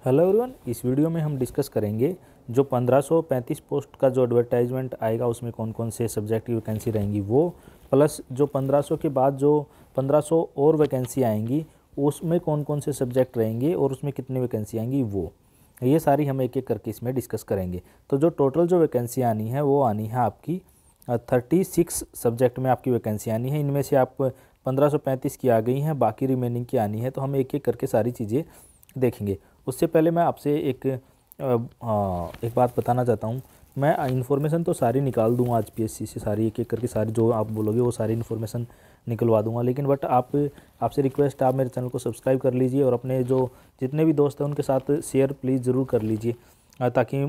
Hello everyone, इस video में हम डिस्कस करेंगे जो 1535 पोस्ट का जो एडवर्टाइजमेंट आएगा उसमें कौन कौन से सब्जेक्ट की वैकेंसी रहेंगी वो, प्लस जो 1500 के बाद जो 1500 और वैकेंसी आएंगी उसमें कौन कौन से सब्जेक्ट रहेंगे और उसमें कितनी वैकेंसी आएंगी वो, ये सारी हम एक एक करके इसमें डिस्कस करेंगे। तो जो टोटल जो वैकेंसी आनी है वो आनी है आपकी 36 सब्जेक्ट में आपकी वैकेंसी आनी है। इनमें से आप 1535 की आ गई हैं, बाकी रिमेनिंग की आनी है। तो हम एक एक करके सारी चीज़ें देखेंगे। उससे पहले मैं आपसे एक बात बताना चाहता हूँ। मैं इन्फॉर्मेशन तो सारी निकाल दूंगा आज पीएससी से, सारी एक एक करके सारी जो आप बोलोगे वो सारी इन्फॉर्मेशन निकलवा दूंगा। लेकिन बट आपसे रिक्वेस्ट, आप मेरे चैनल को सब्सक्राइब कर लीजिए और अपने जो जितने भी दोस्त हैं उनके साथ शेयर प्लीज़ ज़रूर कर लीजिए, ताकि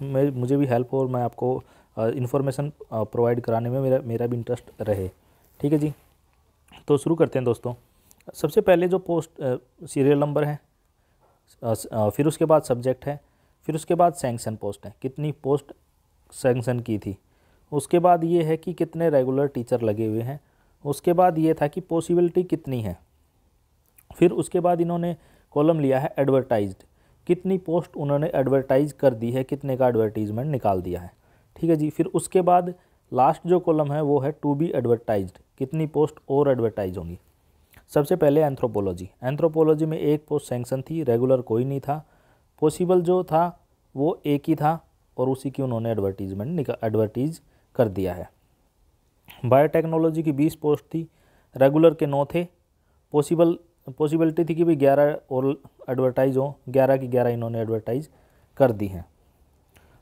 मुझे भी हेल्प हो और मैं आपको इन्फॉर्मेशन प्रोवाइड कराने में मेरा भी इंटरेस्ट रहे। ठीक है जी, तो शुरू करते हैं दोस्तों। सबसे पहले जो पोस्ट सीरियल नंबर है, फिर उसके बाद सब्जेक्ट है, फिर उसके बाद सैंक्शन पोस्ट है, कितनी पोस्ट सैंक्शन की थी। उसके बाद ये है कि कितने रेगुलर टीचर लगे हुए हैं। उसके बाद ये था कि पॉसिबिलिटी कितनी है। फिर उसके बाद इन्होंने कॉलम लिया है एडवर्टाइज्ड, कितनी पोस्ट उन्होंने एडवर्टाइज कर दी है, कितने का एडवर्टीजमेंट निकाल दिया है। ठीक है जी। फिर उसके बाद लास्ट जो कॉलम है वो है टू बी एडवर्टाइज्ड, कितनी पोस्ट और एडवर्टाइज होंगी। सबसे पहले एंथ्रोपोलॉजी में एक पोस्ट सैंक्शन थी, रेगुलर कोई नहीं था, पॉसिबल जो था वो एक ही था और उसी की उन्होंने एडवर्टीज कर दिया है। बायोटेक्नोलॉजी की 20 पोस्ट थी, रेगुलर के 9 थे, पॉसिबिलिटी थी कि भाई 11 और एडवर्टाइज हो, 11 की 11 इन्होंने एडवर्टाइज कर दी हैं।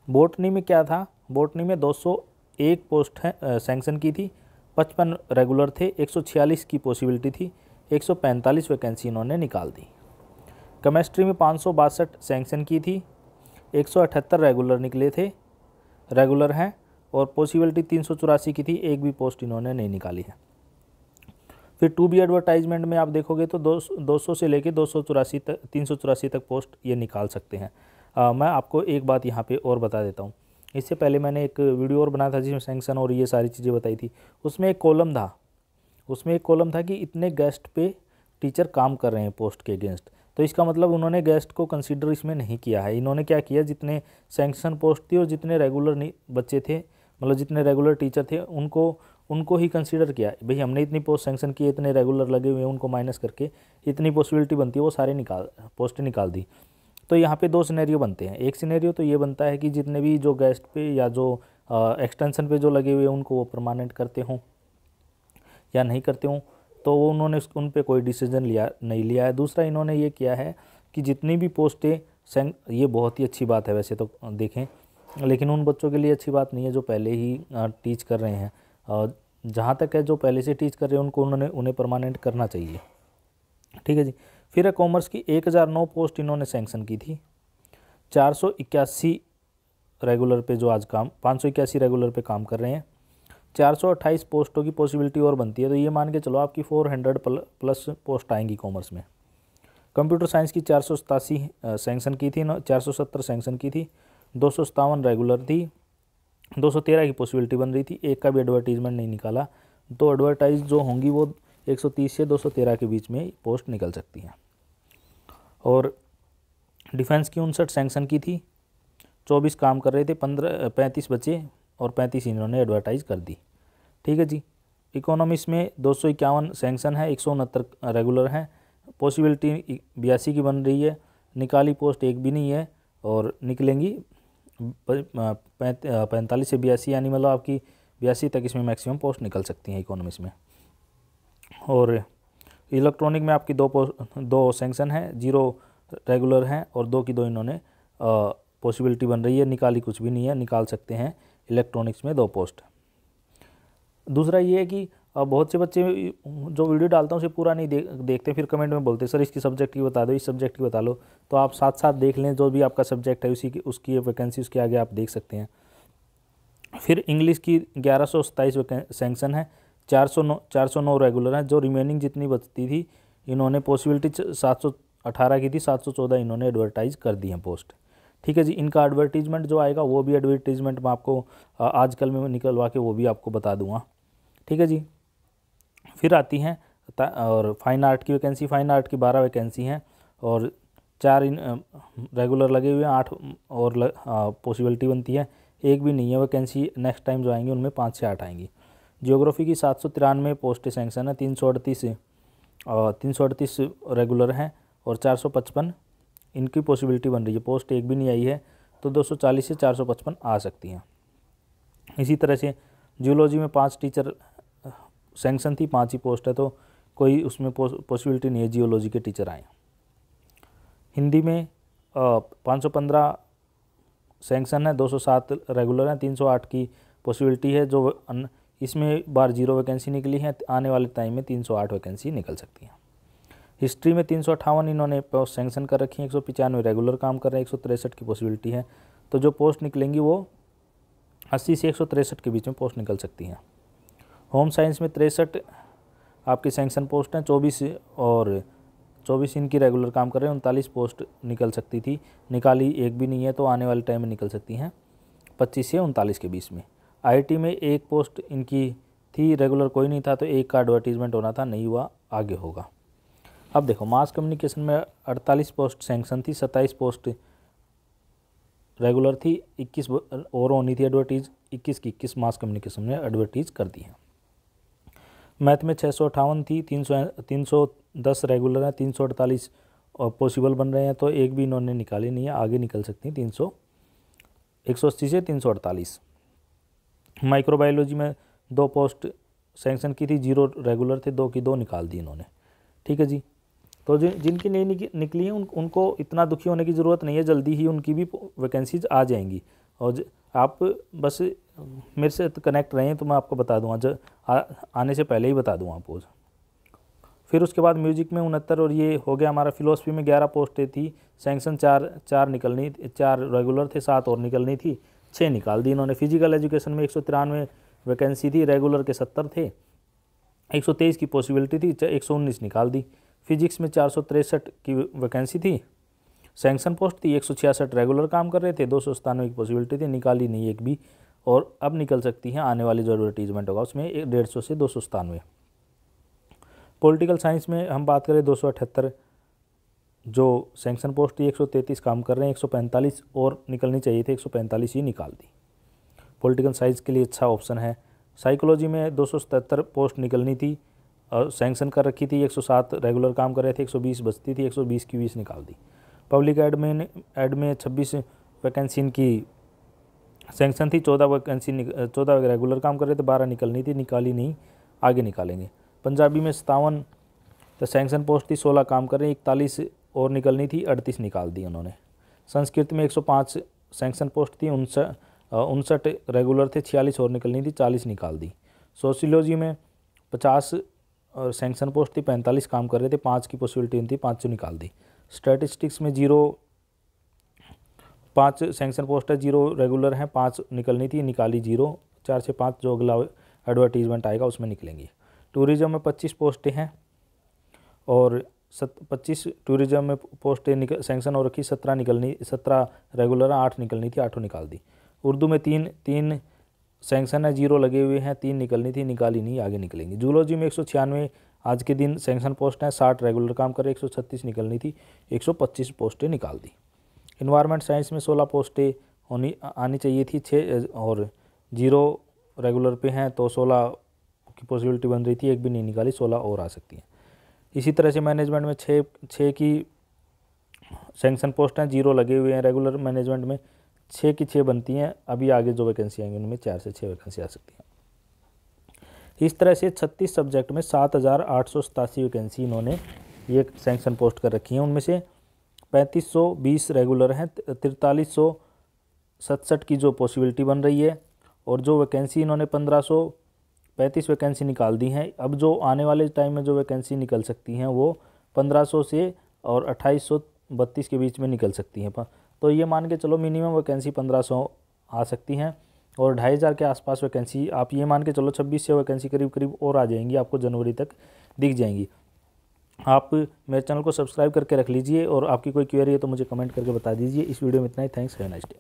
बॉटनी में क्या था, बॉटनी में 201 पोस्ट सैंक्शन की थी, 55 रेगुलर थे, 146 की पॉसिबिलिटी थी, 145 वैकेंसी इन्होंने निकाल दी। केमिस्ट्री में 562 सैंक्शन की थी, 178 रेगुलर निकले थे, रेगुलर हैं, और पॉसिबिलिटी 384 की थी, एक भी पोस्ट इन्होंने नहीं निकाली है। फिर टू बी एडवर्टाइजमेंट में आप देखोगे तो 200 से लेके 284 तक 384 तक पोस्ट ये निकाल सकते हैं। मैं आपको एक बात यहाँ पे और बता देता हूँ। इससे पहले मैंने एक वीडियो और बनाया था जिसमें सैंक्शन और ये सारी चीज़ें बताई थी। उसमें एक कॉलम था कि इतने गेस्ट पे टीचर काम कर रहे हैं पोस्ट के अगेंस्ट। तो इसका मतलब उन्होंने गेस्ट को कंसीडर इसमें नहीं किया है। इन्होंने क्या किया, जितने सैंक्शन पोस्ट थी और जितने रेगुलर बच्चे थे, मतलब जितने रेगुलर टीचर थे उनको ही कंसीडर किया। भाई हमने इतनी पोस्ट सैंक्शन की, इतने रेगुलर लगे हुए हैं, उनको माइनस करके इतनी पॉसिबिलिटी बनती है वो सारे पोस्टें निकाल दी। तो यहाँ पे 2 सिनेरियो बनते हैं। एक सिनेरियो तो ये बनता है कि जितने भी जो गेस्ट पे या जो एक्सटेंशन पे जो लगे हुए हैं उनको वो परमानेंट करते हों या नहीं करते हों, तो वो उन्होंने उन पे कोई डिसीजन नहीं लिया है। दूसरा इन्होंने ये किया है कि जितनी भी पोस्टें ये बहुत ही अच्छी बात है वैसे तो देखें, लेकिन उन बच्चों के लिए अच्छी बात नहीं है जो पहले ही टीच कर रहे हैं। जहाँ तक है जो पहले से टीच कर रहे हैं उन्हें परमानेंट करना चाहिए। ठीक है जी। फिर है कॉमर्स की 1009 पोस्ट इन्होंने सैंक्शन की थी, 481 रेगुलर पे जो आज 581 रेगुलर पे काम कर रहे हैं, 428 पोस्टों की पॉसिबिलिटी और बनती है। तो ये मान के चलो आपकी 400 प्लस पोस्ट आएंगी कॉमर्स में। कंप्यूटर साइंस की 487 सैंक्शन की थी, 470 सैंक्शन की थी, 257 रेगुलर थी, 213 की पॉसिबिलिटी बन रही थी, एक का भी एडवर्टीजमेंट नहीं निकाला। तो एडवर्टाइज जो होंगी वो 130 से 213 के बीच में पोस्ट निकल सकती हैं। और डिफेंस की 59 सैंक्शन की थी, 24 काम कर रहे थे, 35 बचे और 35 इन्होंने एडवर्टाइज कर दी। ठीक है जी। इकोनॉमिक्स में 251 सैंक्शन है, 169 रेगुलर हैं, पॉसिबिलिटी 82 की बन रही है, निकाली पोस्ट एक भी नहीं है और निकलेंगी 45 से 82, यानी मतलब आपकी 82 तक इसमें मैक्सिमम पोस्ट निकल सकती हैं इकोनॉमिक्स में। और इलेक्ट्रॉनिक में आपकी 2 सैंक्शन है, 0 रेगुलर हैं और 2 की 2 इन्होंने पॉसिबिलिटी बन रही है, निकाली कुछ भी नहीं है, निकाल सकते हैं इलेक्ट्रॉनिक्स में 2 पोस्ट। दूसरा ये है कि बहुत से बच्चे जो वीडियो डालता हूँ उसे पूरा नहीं देखते, फिर कमेंट में बोलते सर इसकी सब्जेक्ट की बता दो, इस सब्जेक्ट की बता लो। तो आप साथ साथ देख लें, जो भी आपका सब्जेक्ट है उसकी वैकेंसी उसके आगे आप देख सकते हैं। फिर इंग्लिश की 1127 सैंक्शन है, 409 रेगुलर हैं, जो रिमेनिंग जितनी बचती थी इन्होंने पॉसिबिलिटी 718 की थी, 714 इन्होंने एडवर्टाइज कर दी हैं पोस्ट। ठीक है जी। इनका एडवर्टीजमेंट जो आएगा वो भी एडवर्टीजमेंट मैं आपको आजकल में निकलवा के वो भी आपको बता दूंगा। ठीक है जी। फिर आती हैं और फाइन आर्ट की वैकेंसी, फाइन आर्ट की 12 वैकेंसी हैं और 4 रेगुलर लगे हुए हैं, 8 और पॉसिबिलिटी बनती है, एक भी नहीं है वैकेंसी। नेक्स्ट टाइम जो आएंगी उनमें 5 से 8 आएंगी। जियोग्राफी की 793 पोस्ट सैंक्शन है, 338 रेगुलर हैं और 455 इनकी पॉसिबिलिटी बन रही है, पोस्ट एक भी नहीं आई है, तो 240 से 455 आ सकती हैं। इसी तरह से जियोलॉजी में 5 टीचर सैंक्शन थी, 5 ही पोस्ट है, तो कोई उसमें पॉसिबिलिटी नहीं है जियोलॉजी के टीचर आए। हिंदी में 515 सैंक्शन है, 207 रेगुलर हैं, 308 की पॉसिबिलिटी है, जो इसमें बार 0 वैकेंसी निकली है, आने वाले टाइम में 308 वैकेंसी निकल सकती हैं। हिस्ट्री में 358 इन्होंने पोस्ट सैंक्शन कर रखी है, 195 रेगुलर काम कर रहे हैं, 163 की पॉसिबिलिटी है, तो जो पोस्ट निकलेंगी वो 80 से 163 के बीच में पोस्ट निकल सकती हैं। होम साइंस में 63 आपकी सैंक्शन पोस्ट हैं, 24 इनकी रेगुलर काम कर रहे हैं, 39 पोस्ट निकल सकती थी, निकाली एक भी नहीं है, तो आने वाले टाइम में निकल सकती हैं 25 से 39 के बीच में। आईटी में 1 पोस्ट इनकी थी, रेगुलर कोई नहीं था, तो 1 का एडवर्टीजमेंट होना था, नहीं हुआ, आगे होगा। अब देखो मास कम्युनिकेशन में 48 पोस्ट सैंक्शन थी, 27 पोस्ट रेगुलर थी, 21 और होनी थी एडवर्टीज, 21 की 21 मास कम्युनिकेशन में एडवर्टीज कर दी है। मैथ में 658 थी, 310 रेगुलर है, 348 पॉसिबल बन रहे हैं, तो एक भी इन्होंने निकाली नहीं है, आगे निकल सकती हैं 180 से 348। माइक्रोबायोलॉजी में 2 पोस्ट सैंक्शन की थी, 0 रेगुलर थे, 2 की 2 निकाल दी इन्होंने। ठीक है जी, तो जिनकी नहीं निकली हैं उनको इतना दुखी होने की ज़रूरत नहीं है, जल्दी ही उनकी भी वैकेंसीज आ जाएंगी। और आप बस मेरे से कनेक्ट रहें तो मैं आपको बता दूँगा, आने से पहले ही बता दूँगा आपको। फिर उसके बाद म्यूजिक में 69 और ये हो गया हमारा। फिलोसफी में 11 पोस्टें थी, सैंक्शन 4 निकलनी, 4 रेगुलर थे, 7 और निकलनी थी, 6 निकाल दी इन्होंने। फिजिकल एजुकेशन में 193 वैकेंसी थी, रेगुलर के 70 थे, 123 की पॉसिबिलिटी थी, 119 निकाल दी। फिजिक्स में 463 की वैकेंसी थी, सैंक्शन पोस्ट थी, 166 रेगुलर काम कर रहे थे, 297 की पॉसिबिलिटी थी, निकाली नहीं एक भी, और अब निकल सकती हैं आने वाली जो एडवर्टीजमेंट होगा उसमें 150 से 297। पॉलिटिकल साइंस में हम बात करें 278 जो सैंक्शन पोस्ट थी, 133 काम कर रहे हैं, 145 और निकलनी चाहिए थे, 145 ही निकाल दी। पॉलिटिकल साइंस के लिए अच्छा ऑप्शन है। साइकोलॉजी में 277 पोस्ट निकलनी थी और सैंक्शन कर रखी थी, 107 रेगुलर काम कर रहे थे, 120 बचती थी, 120 की 20 निकाल दी। पब्लिक एड में 26 वैकेंसी इनकी सैंक्शन थी, 14 रेगुलर काम कर रहे थे, 12 निकलनी थी, निकाली नहीं, आगे निकालेंगे। पंजाबी में 57 तो सैंक्शन पोस्ट थी, 16 काम कर रहे हैं, 41 और निकलनी थी, 38 निकाल दी उन्होंने। संस्कृत में 105 सैंक्शन पोस्ट थी, 59 रेगुलर थे, 46 और निकलनी थी, 40 निकाल दी। सोशियोलॉजी में 50 और सैंक्शन पोस्ट थी, 45 काम कर रहे थे, 5 की पॉसिबिलिटी थी, 5 निकाल दी। स्टैटिस्टिक्स में 5 सैंक्शन पोस्ट है, 0 रेगुलर हैं, 5 निकलनी थी, निकाली 0, 4 से 5 जो अगला एडवर्टीजमेंट आएगा उसमें निकलेंगी। टूरिज़्म में 25 पोस्टें हैं और 25 टूरिज़्म में पोस्टें सैंक्शन हो रखी, 17 रेगुलर हैं, 8 निकलनी थी, 8 निकाल दी। उर्दू में 3 सैंक्शन है, 0 लगे हुए हैं, 3 निकलनी थी, निकाली नहीं, आगे निकलेंगी। जूलॉजी में 196 आज के दिन सैंक्शन पोस्ट हैं, 60 रेगुलर काम कर रहे, 136 निकलनी थी, 125 पोस्टें निकाल दी। इन्वायरमेंट साइंस में 16 पोस्टें आनी चाहिए थी, 6 और 0 रेगुलर पे हैं, तो 16 की पॉसिबिलिटी बन रही थी, एक भी नहीं निकाली, 16 और आ सकती हैं। इसी तरह से मैनेजमेंट में 6 की सैंक्शन पोस्ट हैं, 0 लगे हुए हैं रेगुलर मैनेजमेंट में, 6 की 6 बनती हैं, अभी आगे जो वैकेंसी आएंगी उनमें 4 से 6 वैकेंसी आ सकती हैं। इस तरह से 36 सब्जेक्ट में 7,887 वैकेंसी इन्होंने ये सैंक्शन पोस्ट कर रखी हैं, उनमें से 3520 रेगुलर हैं, 4367 की जो पॉसिबिलिटी बन रही है, और जो वैकेंसी इन्होंने 1535 वैकेंसी निकाल दी हैं। अब जो आने वाले टाइम में जो वैकेंसी निकल सकती हैं वो 1500 से और 2832 के बीच में निकल सकती हैं। तो ये मान के चलो मिनिमम वैकेंसी 1500 आ सकती हैं और 2500 के आसपास वैकेंसी, आप ये मान के चलो 2600 वैकेंसी करीब और आ जाएंगी, आपको जनवरी तक दिख जाएंगी। आप मेरे चैनल को सब्सक्राइब करके रख लीजिए और आपकी कोई क्वेरी है तो मुझे कमेंट करके बता दीजिए। इस वीडियो में इतना ही। Thanks, have a nice day.